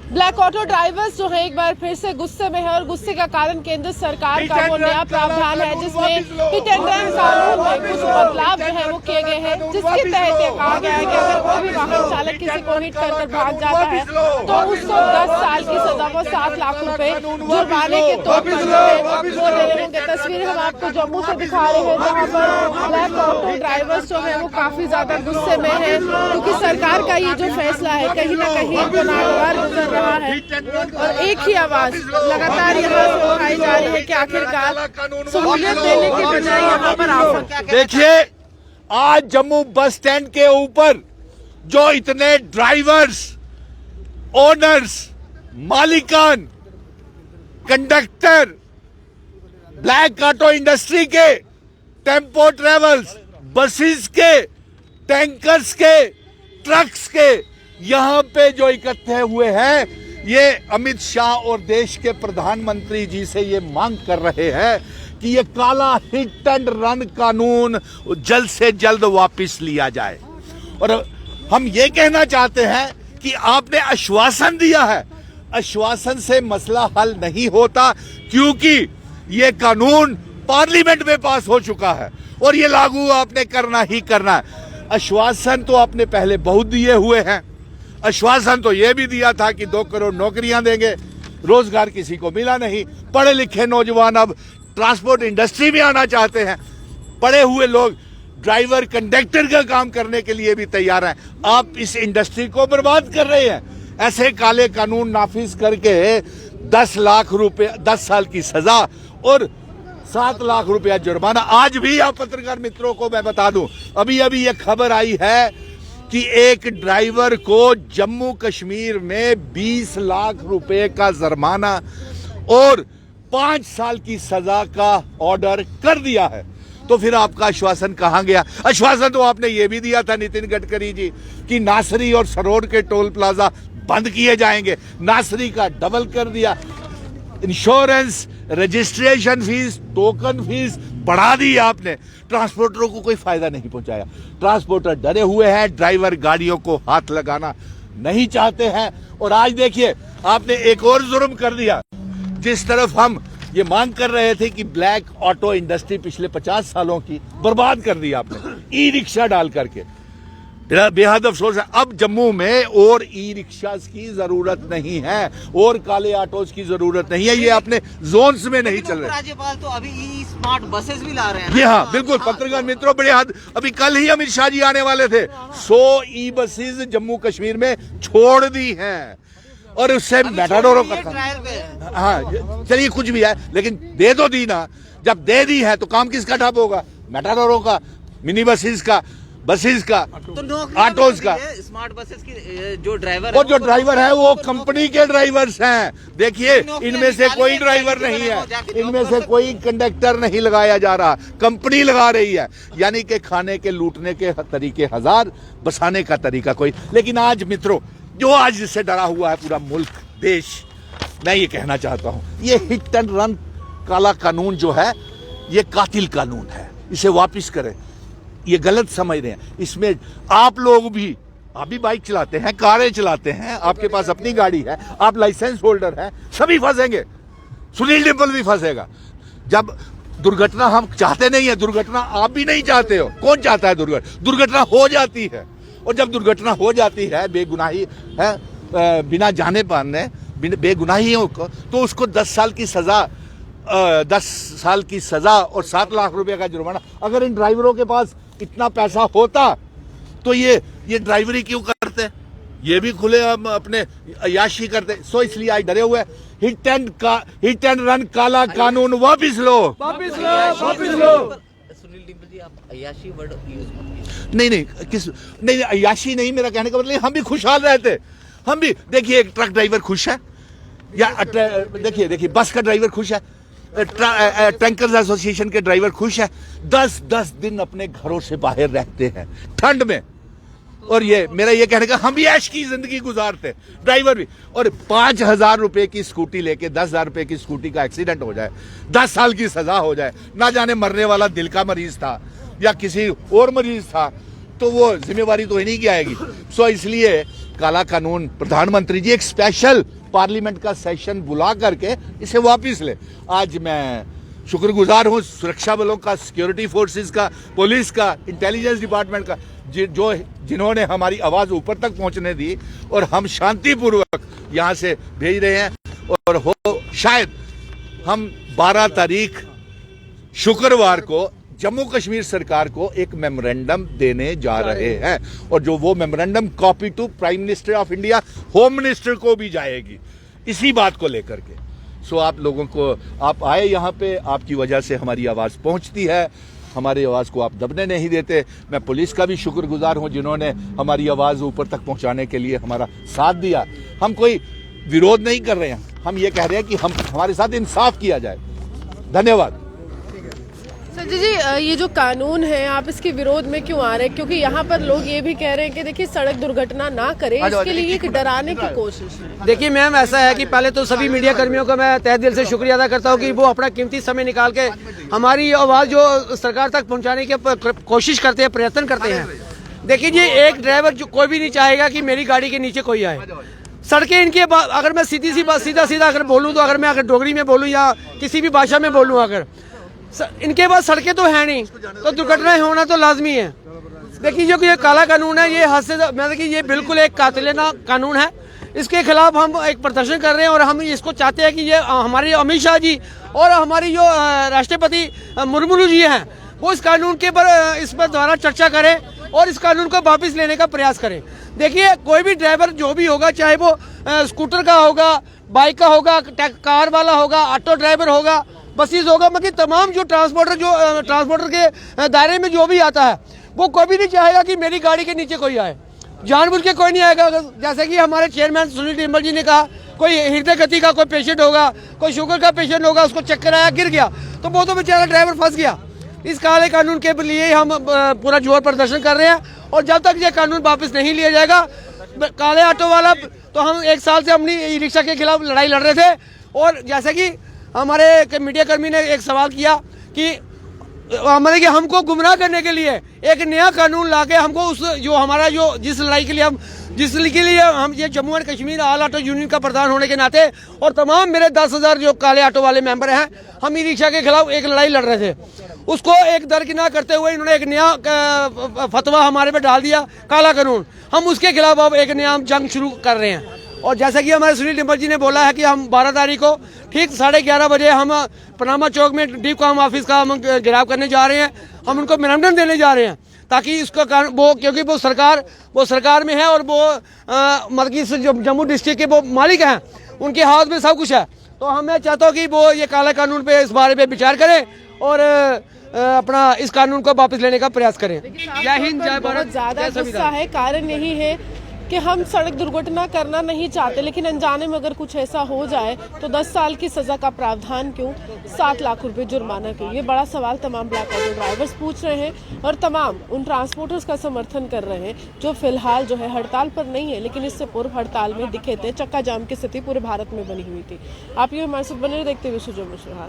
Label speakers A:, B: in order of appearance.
A: Black auto drivers जो है एक बार फिर से गुस्से में है और गुस्से का कारण केंद्र सरकार का वो नया प्रावधान है जिसमें हिट एंड रन कानून में कुछ बदलाव जो है वो किए गए हैं, जिसके तहत ये कहा गया है कि अगर कोई भी वाहन चालक किसी को हिट कर भाग जाता है तो उसको 10 साल की सजा व 7 लाख रुपए जुर्माने के तौर पर वो दे रहे होंगे। तस्वीर हम आपको जम्मू से दिखा रहे हैं जहाँ पर ब्लैक ऑटो ड्राइवर्स जो है वो काफी ज्यादा गुस्से में है क्योंकि सरकार का ये जो फैसला है कहीं न कहीं इनको नागवार गुजर रहा है और एक ही आवाज लगातार यहाँ से उठाई जा रही है कि आखिरकार सहूलियत देने के बजाय यहाँ पर आफत।
B: देखिए, आज जम्मू बस स्टैंड के ऊपर जो इतने ड्राइवर्स, ओनर्स, मालिकान, कंडक्टर, ब्लैक ऑटो इंडस्ट्री के, टेम्पो ट्रेवल्स, बसेस के, टैंकर्स के, ट्रक्स के यहां पे जो इकट्ठे हुए हैं, ये अमित शाह और देश के प्रधानमंत्री जी से ये मांग कर रहे हैं कि ये काला हिट एंड रन कानून जल्द से जल्द वापस लिया जाए। और हम ये कहना चाहते हैं कि आपने आश्वासन दिया है, आश्वासन से मसला हल नहीं होता क्योंकि ये कानून पार्लियामेंट में पास हो चुका है और ये लागू आपने करना ही करना है। आश्वासन तो आपने पहले बहुत दिए हुए हैं। आश्वासन तो यह भी दिया था कि 2 करोड़ नौकरियां देंगे, रोजगार किसी को मिला नहीं। पढ़े लिखे नौजवान अब ट्रांसपोर्ट इंडस्ट्री में आना चाहते हैं, पढ़े हुए लोग ड्राइवर कंडक्टर का काम करने के लिए भी तैयार हैं। आप इस इंडस्ट्री को बर्बाद कर रहे हैं। ऐसे काले कानून नाफिज करके 10 लाख रुपए, 10 साल की सजा और 7 लाख रुपया जुर्माना। आज भी आप पत्रकार मित्रों को मैं बता दूं, अभी अभी ये खबर आई है कि एक ड्राइवर को जम्मू कश्मीर में 20 लाख रुपए का जुर्माना और 5 साल की सजा का ऑर्डर कर दिया है। तो फिर आपका आश्वासन कहां गया? आश्वासन तो आपने ये भी दिया था नितिन गडकरी जी कि नासरी और सरोड के टोल प्लाजा बंद किए जाएंगे। नासरी का डबल कर दिया, insurance, registration fees, token fees बढ़ा दी आपने। ट्रांसपोर्टरों को कोई फायदा नहीं पहुंचाया। ट्रांसपोर्टर डरे हुए हैं, ड्राइवर गाड़ियों को हाथ लगाना नहीं चाहते हैं। और आज देखिए, आपने एक और जुर्म कर दिया। जिस तरफ हम ये मांग कर रहे थे कि ब्लैक ऑटो इंडस्ट्री पिछले 50 सालों की बर्बाद कर दी आपने ई रिक्शा डाल करके। बेहद अफसोस है, अब जम्मू में और ई रिक्शा की जरूरत नहीं है और काले ऑटोज की जरूरत नहीं है। ये अपने जोन्स में नहीं चल रहे।
C: राज्यपाल तो अभी ई स्मार्ट बसेस भी ला रहे हैं।
B: जी हाँ, बिल्कुल। पत्रकार मित्रों, बड़े हद अभी कल ही अमित शाह जी आने वाले थे। 100 ई बसेस जम्मू कश्मीर में छोड़ दी हैं और उससे मेटाडोरों का, हाँ चलिए कुछ भी है, लेकिन दे दो दी ना। जब दे दी है तो काम किसका ठप होगा? मेटाडोरों का, मिनी बसेस का, बसेस का,
C: तो
B: ऑटोज का।
C: स्मार्ट बसेस की जो ड्राइवर
B: और जो ड्राइवर है वो कंपनी के ड्राइवर्स हैं। देखिए, इनमें से कोई ड्राइवर नहीं है, इनमें से कोई कंडक्टर नहीं लगाया जा रहा, कंपनी लगा रही है। यानी कि खाने के लूटने के तरीके हजार, बसाने का तरीका कोई। लेकिन आज मित्रों, जो आज जिससे डरा हुआ है पूरा मुल्क, देश, मैं ये कहना चाहता हूं, ये हिट एंड रन काला कानून जो है ये कातिल कानून है। इसे वापिस करें। ये गलत समझ रहे हैं। इसमें आप लोग भी, आप भी बाइक चलाते हैं, कारें चलाते हैं, आपके पास अपनी गाड़ी है, आप लाइसेंस होल्डर हैं, सभी फंसेंगे। सुनील डिम्पल भी फंसेगा। जब दुर्घटना हम चाहते नहीं है, दुर्घटना आप भी नहीं चाहते हो, कौन चाहता है दुर्घटना? दुर्घटना हो जाती है और जब दुर्घटना हो जाती है बेगुनाही है, बिना जाने पाने बेगुनाहियों को, तो उसको 10 साल की सजा, 10 साल की सजा और 7 लाख रुपए का जुर्माना। अगर इन ड्राइवरों के पास इतना पैसा होता तो ये ड्राइवरी क्यों करते? ये भी खुले अपने अय्याशी करते। सो इसलिए आज डरे हुए। हिट एंड रन काला कानून वापिस लो, वापिस लो, वापिस लो।
C: सुनील डिम्पल जी, आप अय्याशी वर्ड यूज
B: नहीं, अय्याशी नहीं। मेरा कहने का मतलब हम भी खुशहाल रहते। हम भी देखिए, एक ट्रक ड्राइवर खुश है, या देखिए बस का ड्राइवर खुश है, टैंकर्स एसोसिएशन के ड्राइवर खुश है। 10-10 दिन अपने घरों से बाहर रहते हैं ठंड में। और ये मेरा ये कहने का, हम भी ऐश की जिंदगी गुजारते, ड्राइवर भी। और 5,000 रुपए की स्कूटी लेके 10,000 रुपए की स्कूटी का एक्सीडेंट हो जाए, 10 साल की सजा हो जाए, ना जाने मरने वाला दिल का मरीज था या किसी और मरीज था, तो वो जिम्मेवारी तो इन्हीं की आएगी। सो इसलिए काला कानून प्रधानमंत्री जी एक स्पेशल पार्लियामेंट का सेशन बुला करके इसे वापस ले। आज मैं शुक्रगुजार हूं सुरक्षा बलों का, सिक्योरिटी फोर्सेस का, पुलिस का, इंटेलिजेंस डिपार्टमेंट का, जिन्होंने हमारी आवाज ऊपर तक पहुंचने दी और हम शांतिपूर्वक यहां से भेज रहे हैं। और हो शायद हम 12 तारीख शुक्रवार को जम्मू कश्मीर सरकार को एक मेमोरेंडम देने जा रहे हैं और जो वो memorandum copy to prime minister of India, home minister को भी जाएगी इसी बात को लेकर के। सो आप लोगों को, आप आए यहाँ पे, आपकी वजह से हमारी आवाज़ पहुँचती है, हमारी आवाज़ को आप दबने नहीं देते। मैं पुलिस का भी शुक्रगुजार हूँ जिन्होंने हमारी आवाज़ ऊपर तक पहुँचाने के लिए हमारा साथ दिया। हम कोई विरोध नहीं कर रहे हैं, हम ये कह रहे हैं कि हमारे साथ इंसाफ किया जाए। धन्यवाद।
A: संजय जी, ये जो कानून है आप इसके विरोध में क्यों आ रहे हैं? क्योंकि यहाँ पर लोग ये भी कह रहे हैं कि देखिए सड़क दुर्घटना ना करें, इसके लिए एक डराने की कोशिश है।
D: देखिए मैम, ऐसा है कि पहले तो सभी मीडिया कर्मियों का मैं तहे दिल से शुक्रिया अदा करता हूँ कि वो अपना कीमती समय निकाल के हमारी आवाज़ जो सरकार तक पहुँचाने की कोशिश करते हैं, प्रयत्न करते हैं। देखिए जी, एक ड्राइवर जो कोई भी नहीं चाहेगा कि मेरी गाड़ी के नीचे कोई आए। सड़कें इनके, अगर मैं सीधा अगर बोलूँ तो, अगर मैं अगर डोगरी में बोलूँ या किसी भी भाषा में बोलूँ, अगर इनके पास सड़कें तो है नहीं तो दुर्घटनाएं होना तो लाजमी है। देखिए जो ये काला कानून है, ये हद से मैं देखिए ये बिल्कुल एक कातिलाना कानून है। इसके खिलाफ हम एक प्रदर्शन कर रहे हैं और हम इसको चाहते हैं कि ये हमारे अमित शाह जी और हमारी जो राष्ट्रपति मुर्मू जी हैं वो इस कानून के इस पर द्वारा चर्चा करें और इस कानून को वापस लेने का प्रयास करें। देखिए कोई भी ड्राइवर जो भी होगा, चाहे वो स्कूटर का होगा, बाइक का होगा, कार वाला होगा, ऑटो ड्राइवर होगा, बसेस होगा, मतलब तमाम जो ट्रांसपोर्टर के दायरे में जो भी आता है, वो कोई भी नहीं चाहेगा कि मेरी गाड़ी के नीचे कोई आए। जानबूझ के कोई नहीं आएगा। जैसे कि हमारे चेयरमैन सुनील टिम्बर जी ने कहा, कोई हृदय गति का कोई पेशेंट होगा, कोई शुगर का पेशेंट होगा, उसको चक्कर आया, गिर गया, तो वो तो बेचारा ड्राइवर फंस गया। इस काले कानून के लिए हम पूरा जोर प्रदर्शन कर रहे हैं और जब तक ये कानून वापस नहीं लिया जाएगा, काले ऑटो वाला तो हम 1 साल से अपनी ई रिक्शा के खिलाफ लड़ाई लड़ रहे थे। और जैसे कि हमारे मीडिया कर्मी ने एक सवाल किया कि हमारे कि हमको गुमराह करने के लिए एक नया कानून लाके हमको उस जो हमारा जो जिस लड़ाई के लिए हम ये Jammu and Kashmir all auto union का प्रधान होने के नाते और तमाम मेरे 10,000 जो काले ऑटो वाले मेंबर हैं, हम ई रिक्शा के खिलाफ एक लड़ाई लड़ रहे थे। उसको एक दरकिनार करते हुए इन्होंने एक नया फतवा हमारे पे डाल दिया, काला कानून। हम उसके खिलाफ अब एक नया जंग शुरू कर रहे हैं। और जैसा कि हमारे सुनील टिम्बर जी ने बोला है कि हम 12 तारीख को ठीक 11:30 बजे हम पनामा चौक में डीपकॉम ऑफिस का हम घेराव करने जा रहे हैं। हम उनको मेमोरेंडम देने जा रहे हैं ताकि इसका वो, क्योंकि वो सरकार में है और वो मतलब कि जो जम्मू डिस्ट्रिक्ट के वो मालिक हैं, उनके हाथ में सब कुछ है। तो मैं चाहता हूँ कि वो ये काला कानून पे इस बारे में विचार करें और अपना इस कानून को वापस लेने का प्रयास करें। जय हिंद, जय भारत।
A: ज्यादा गुस्सा है, कारण यही है कि हम सड़क दुर्घटना करना नहीं चाहते, लेकिन अनजाने में अगर कुछ ऐसा हो जाए तो 10 साल की सजा का प्रावधान क्यों, 7 लाख रुपए जुर्माना क्यों? ये बड़ा सवाल तमाम ब्लैक ऑटो ड्राइवर्स पूछ रहे हैं और तमाम उन ट्रांसपोर्टर्स का समर्थन कर रहे हैं जो फिलहाल जो है हड़ताल पर नहीं है, लेकिन इससे पूर्व हड़ताल में दिखे थे। चक्का जाम की स्थिति पूरे भारत में बनी हुई थी। आप ये हमारे साथ बने देखते हुए सुजय मुस्लिहान।